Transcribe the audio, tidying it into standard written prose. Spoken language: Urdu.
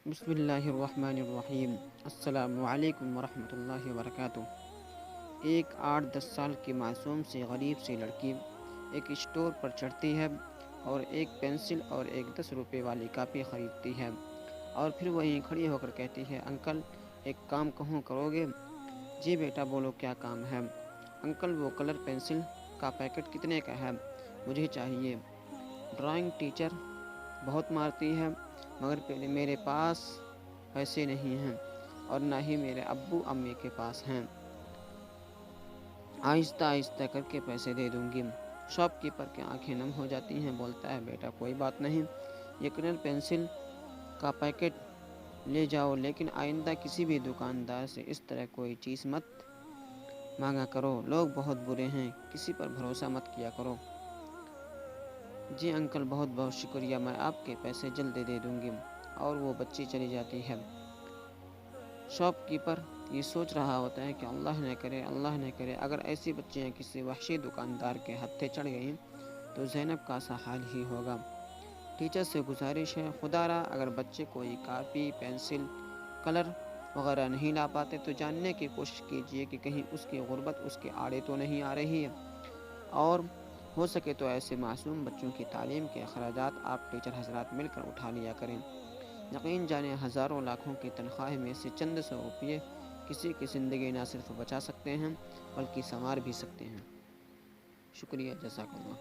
بسم اللہ الرحمن الرحیم۔ السلام علیکم ورحمۃ اللہ وبرکاتہ۔ ایک 8-10 سال کی معصوم سی غریب سی لڑکی ایک اسٹور پر چڑھتی ہے اور ایک پینسل اور ایک 10 روپے والی کاپی خریدتی ہے، اور پھر وہیں کھڑی ہو کر کہتی ہے، انکل ایک کام کہوں کرو گے؟ جی بیٹا بولو کیا کام ہے؟ انکل وہ کلر پینسل کا پیکٹ کتنے کا ہے؟ مجھے چاہیے۔ ڈرائنگ ٹیچر بہت مارتی ہے، مگر میرے پاس پیسے نہیں ہیں اور نہ ہی میرے ابو امی کے پاس ہیں۔ آہستہ آہستہ کر کے پیسے دے دوں گی۔ شاپ کیپر کی آنکھیں نم ہو جاتی ہیں، بولتا ہے، بیٹا کوئی بات نہیں، یہ کلر پینسل کا پیکٹ لے جاؤ، لیکن آئندہ کسی بھی دکاندار سے اس طرح کوئی چیز مت مانگا کرو، لوگ بہت برے ہیں، کسی پر بھروسہ مت کیا کرو۔ جی انکل بہت بہت شکریہ، میں آپ کے پیسے جلد دے دوں گی۔ اور وہ بچی چلی جاتی ہے۔ شاپ کیپر یہ سوچ رہا ہوتا ہے کہ اللہ نہ کرے اگر ایسی بچیاں کسی وحشی دکاندار کے ہتھے چڑھ گئیں تو زینب کا سا حال ہی ہوگا۔ ٹیچر سے گزارش ہے، خدا را اگر بچے کوئی کاپی، پینسل، کلر وغیرہ نہیں لا پاتے تو جاننے کی کوشش کیجیے کہ کہیں اس کی غربت اس کے آڑے تو نہیں آ رہی ہے، اور ہو سکے تو ایسے معصوم بچوں کی تعلیم کے اخراجات آپ ٹیچر حضرات مل کر اٹھا لیا کریں۔ یقین جانے ہزاروں لاکھوں کی تنخواہ میں سے چند سو روپئے کسی کی زندگی نہ صرف بچا سکتے ہیں بلکہ سنوار بھی سکتے ہیں۔ شکریہ، جزاک اللہ۔